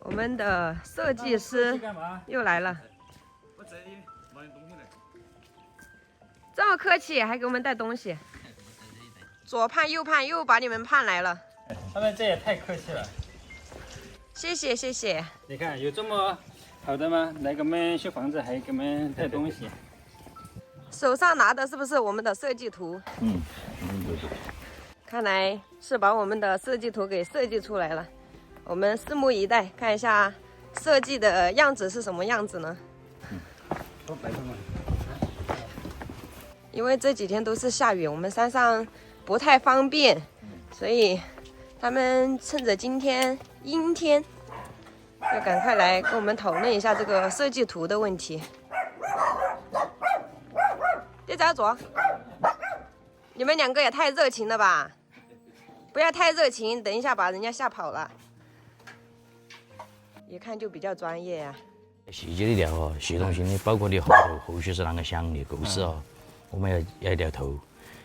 我们的设计师又来了，我这里拿点东西来。这么客气，还给我们带东西。左盼右盼，又把你们盼来了。他们这也太客气了。谢谢谢谢。你看有这么好的吗？来给我们修房子，还给我们带东西。手上拿的是不是我们的设计图？看来是把我们的设计图给设计出来了。我们拭目以待，看一下设计的样子是什么样子呢？因为这几天都是下雨，我们山上不太方便，所以他们趁着今天阴天，要赶快来跟我们讨论一下这个设计图的问题。别找左，你们两个也太热情了吧！不要太热情，等一下把人家吓跑了。一看就比较专业呀、细节的料哦，系统性的，包括你后续是啷个想的构思哦，我们要聊透，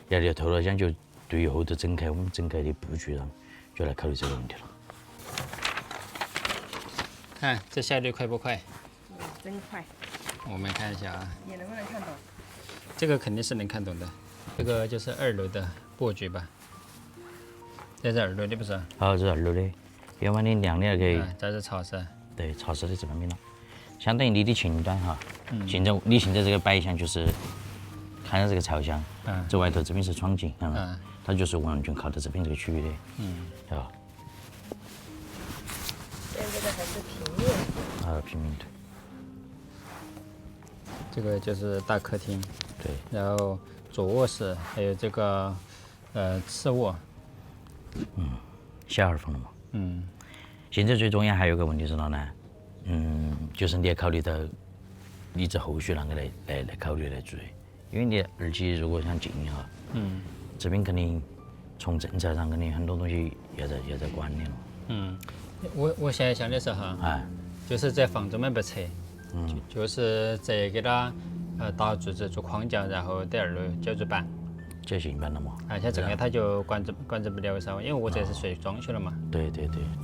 要聊透了，这样就对于后头我们整开的布局上，就来考虑这个问题了。看这效率快不快？真快。我们看一下啊，你能不能看懂？这个肯定是能看懂的。这个就是2楼的布局吧？这是2楼的不是？好，这是2楼的，要么你亮的那个，这是茶室。对，茶室的这方面了，相当于你的前端哈。现在你现在这个摆向就是看到这个朝向，这外头这边是窗景，它就是完全靠到这边这个区域的，对吧？现在这个还是平面。平面图。这个就是大客厅，对，然后主卧室，还有这个次卧，小孩房了嘛。现在最重要还有个问题是哪呢？就是你要考虑到你这后续啷个来考虑来做，因为你二期如果想进哈，这边肯定从政策上肯定很多东西要在管理了。我现在想的是哈，就是这房子们不拆，就是再给它打柱子做框架，然后在2楼浇筑板。这行办了嘛？而且这个它就管制不了噻，因为我这是属于装修了嘛。对，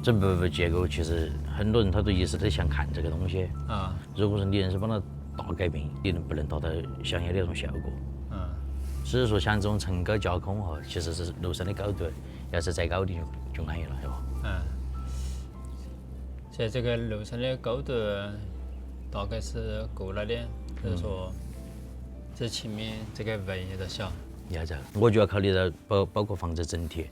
这部结构其实很多人他都一直在想看这个东西。如果说你硬是把它大改变，你不能达到想要的那种效果。所以说像这种层高架空哈，其实是楼上的高度，要是再高的就安逸了，是吧？所以这个楼上的高度大概是够了的，就是说这前面这个围有点小。要这，我就要考虑到包括房子整体，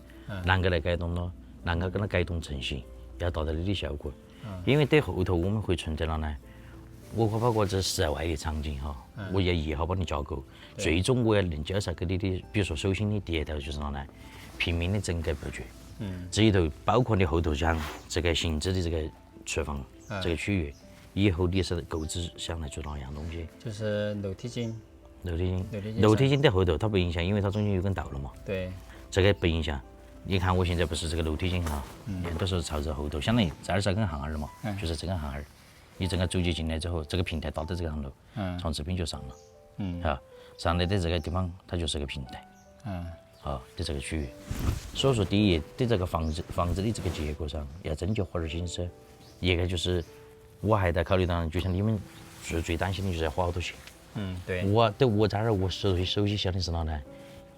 啷个来改动了，啷个跟它改动成型，要达到你的效果。因为对后头我们会存在了呢，我包括这室外的场景哈，我要一号把你架构，最终我要能介绍给你的，比如说首先你第一条就是啥呢？平面的整改布局。这里头包括你后头像这个行至的这个厨房这个区域，以后你是构置想来做哪样东西？就是楼梯间。楼梯间在后头，它不影响，因为它中间有根道了嘛。对，这个不影响。你看我现在不是这个楼梯间哈，都是朝着后头，相当于这儿是根巷儿嘛，就是这根巷儿。你整个走进来之后，这个平台搭到这个上头，从这边就上了。上来的这个地方它就是个平台。的这个区域。所以说，第一，对这个房子的这个结构上要增加花点心思。一个就是我还在考虑到，就像你们最担心的就是要花好多钱。对。我这儿我首先想的是哪呢？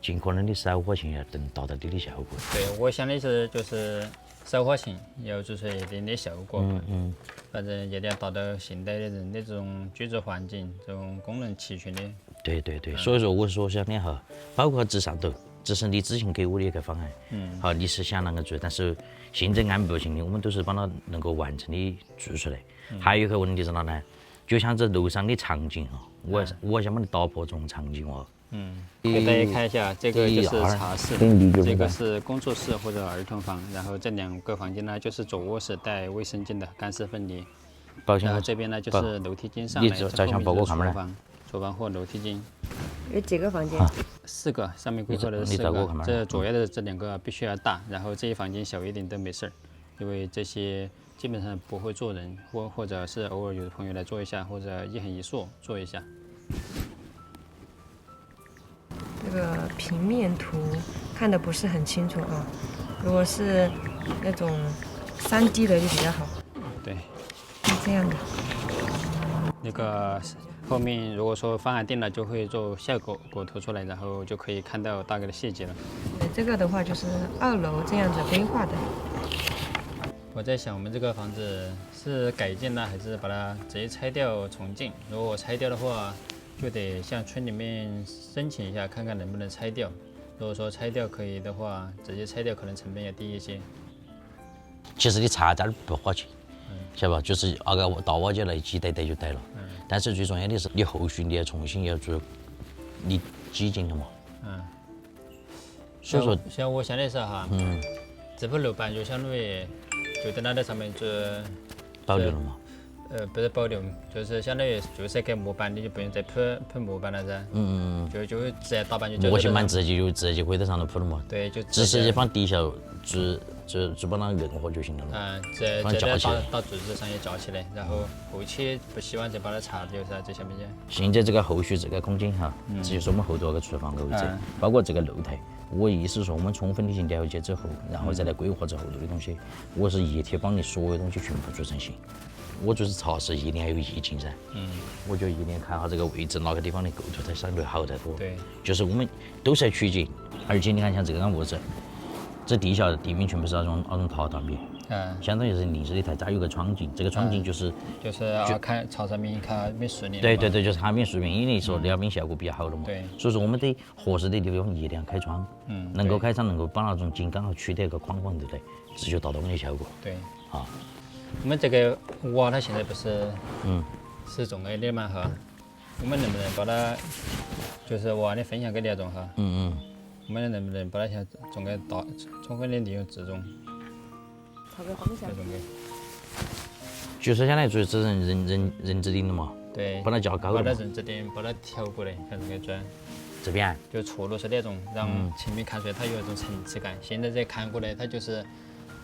尽可能的少花钱，要能达到你的效果。对，我想的是就是少花钱，要做出一定的效果。反正一定要达到现代的人的这种居住环境，这种功能齐全的。对。所以说我说想的哈，包括这上头，这是你之前给我的一个方案。好，你是想啷个做，但是现在按部就班的，我们都是把它能够完成的做出来。还有一个问题是哪呢？就像这楼上的场景哈，我想把它打破这种场景哦。给大家看一下，这个就是茶室，这个是工作室或者儿童房，然后这2个房间呢就是主卧室带卫生间的干湿分离，然后这边呢就是楼梯间上来，这后面是厨房或楼梯间。有几个房间？4个，上面规划的是4个，这主要的这2个必须要大，然后这一房间小一点都没事儿，因为这些基本上不会坐人，或者是偶尔有的朋友来坐一下，或者一横一竖坐一下。这个平面图看的不是很清楚啊，如果是那种3D 的就比较好。对，这样的。那个后面如果说方案定了，就会做效果图出来，然后就可以看到大概的细节了。对，这个的话就是2楼这样子规划的。我在想，我们这个房子是改建呢，还是把它直接拆掉重建？如果我拆掉的话，就得向村里面申请一下，看看能不能拆掉。如果说拆掉可以的话，直接拆掉可能成本要低一些。其实你拆这儿不花钱，晓得吧？就是那个大瓦就来挤得就得了。但是最重要的是，你后续你要重新要做你基建的嘛。所以说，像我想的是哈，这铺楼板就相当于就在那在上面做保留了嘛。不是保留，就是相当于就是盖模板，你就不用再铺模板了噻。就直接打板就。模型板直接就可以在上头铺了嘛。对，就只是放底下就把它硬化就行了嘛。这到柱子上也架起来，然后后期不希望再把它拆掉噻，这下面。现在这个后续这个空间哈，这就是我们后头那个厨房的位置，包括这个露台。我意思说，我们充分的去了解之后，然后再来规划这后头的东西。我是一体帮你所有东西全部做成型。我就是查实一定要有意境噻。我就一定看下这个位置哪个地方的构图才相对好得多。对。就是我们都是要取景，而且你看像这个屋子，这地下地面全部是那种榻榻米。相当于是临时的台，它有个窗景，这个窗景就是看朝上面看面顺利。对，就是看面顺面，因为说撩面效果比较好了嘛。对。所以说我们得合适的地方一定要开窗，能够开窗，能够把那种景刚好取得一个框框，对不对？这就达到我们的效果。对。我们这个瓦它现在不是是重矮的嘛哈，我们能不能把它就是瓦的分享给两种哈？我们能不能把它像重矮充分的利用这种？朝个方向。就是相当于就是人字顶的嘛。对。把它架高了。把它人字顶把它调过来，像这个砖。这边。就错落是那种，让前面看出来它有一种层次感。现在这看过来，它就是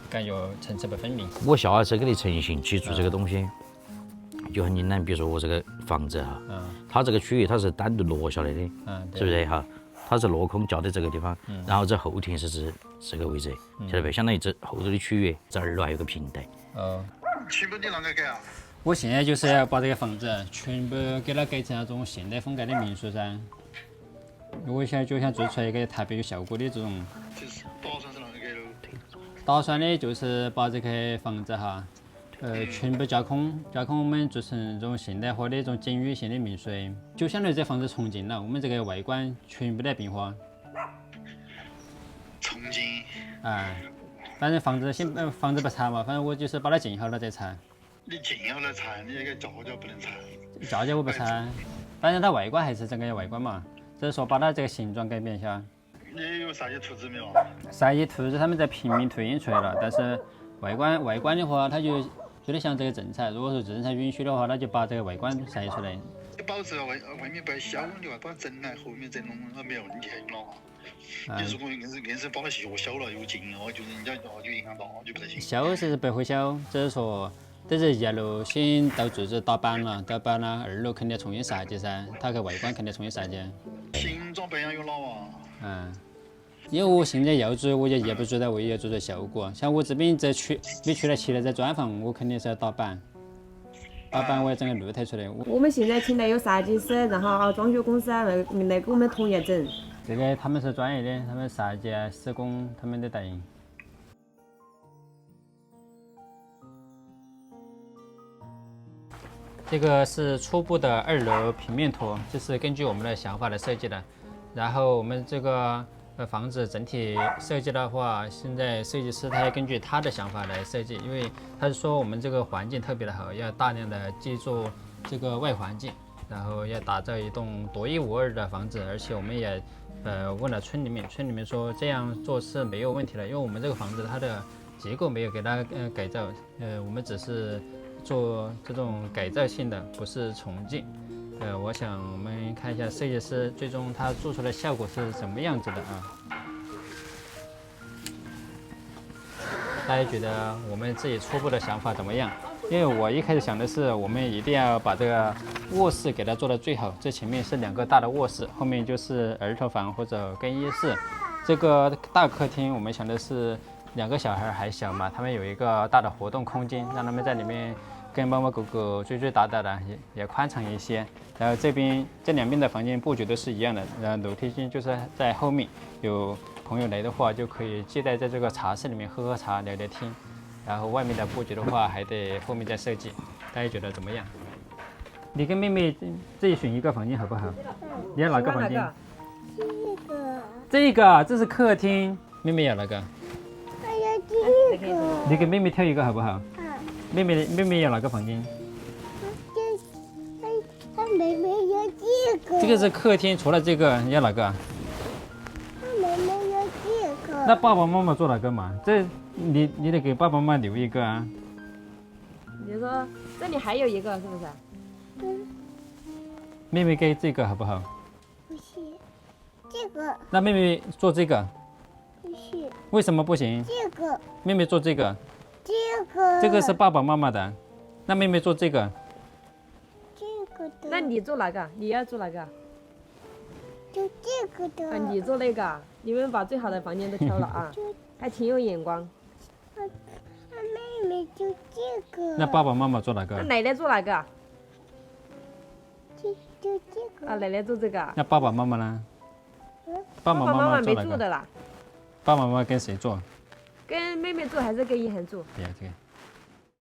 感觉层次不分明。我下次给你成型去做这个东西，就很简单。比如说我这个房子哈，它这个区域它是单独落下来的，是不是哈？它是落空架在这个地方，然后这后庭是这个位置，晓得不？相当于这后头的区域，这二楼还有个平台。全部你啷个改啊？我现在就是要把这个房子全部给它改成那种现代风格的民宿噻。我现在就想做出来一个特别有效果的这种。就是打算是啷个改喽？打算的就是把这个房子哈，全部架空，我们做成这种现代化的这种简约性的民宿，就相当于这房子重建了，我们这个外观全部在变化。重建。反正房子不拆嘛，反正我就是把它建好了再拆。你建好了拆，你那个架不能拆。架我不拆，反正它外观还是这个外观嘛，只是说把它这个形状改变一下。你有设计图纸没有？设计图纸他们在平面图印出来了，但是外观的话，它就有点像这个政策。如果说政策允许的话，那就把这个外观设计出来。你保持外面不要小的话，把它整来，后面整弄那没问题了。你如果硬是把它又小了又近的话，就人家就影响到，就不太行。小是不会小，只是说等这1楼先到柱子打板了，2楼肯定要重新设计噻，它个外观肯定重新设计。形状不一样有老啊。因为我现在要做，我就一步做到位，要做出效果。像我这边你去了砌了这砖房，我肯定是要打板，我要整个露台出来。我们现在请来有设计师，然后装修公司来给我们统一整。这个他们是专业的，他们设计施工他们的带。这个是初步的2楼平面图，这是根据我们的想法来设计的。然后我们这个房子整体设计的话，现在设计师他要根据他的想法来设计，因为他是说我们这个环境特别的好，要大量的借助这个外环境，然后要打造一栋独一无二的房子，而且我们也问了村里面说这样做是没有问题的，因为我们这个房子它的结构没有给它改造，我们只是做这种改造性的，不是重建。我想我们看一下设计师最终他做出的效果是什么样子的啊？大家觉得我们自己初步的想法怎么样？因为我一开始想的是，我们一定要把这个卧室给它做到最好。这前面是2个大的卧室，后面就是儿童房或者更衣室。这个大客厅我们想的是2个小孩还小嘛，他们有一个大的活动空间，让他们在里面跟猫猫狗狗追追打打的，也宽敞一些。然后这2边的房间布局都是一样的，然后楼梯间就是在后面，有朋友来的话就可以接待在这个茶室里面喝喝茶、聊聊天。然后外面的布局的话，还得后面再设计。大家觉得怎么样？你跟妹妹自己选一个房间好不好？你要哪个房间？这个，这是客厅。妹妹要哪个？你给妹妹挑一个好不好？妹妹要哪个房间？妹妹要这个。这个是客厅，除了这个你要哪个？妹妹要这个。那爸爸妈妈做哪个嘛？这你得给爸爸妈妈留一个啊。你说这里还有一个是不是？妹妹给这个好不好？不是，这个。那妹妹做这个。不是。为什么不行？这个。妹妹做这个。这个。这个是爸爸妈妈的，那妹妹做这个。这个的。那你做哪个？你要做哪个？就这个的。啊，你做那个，你们把最好的房间都挑了啊，还挺有眼光。妹妹就这个。那爸爸妈妈做哪个？那奶奶做哪个？就这个。啊，奶奶做这个。那爸爸妈妈呢？爸爸妈妈没做哪个？做的啦。爸爸妈妈跟谁做？跟妹妹做还是跟一涵做？对呀，这个。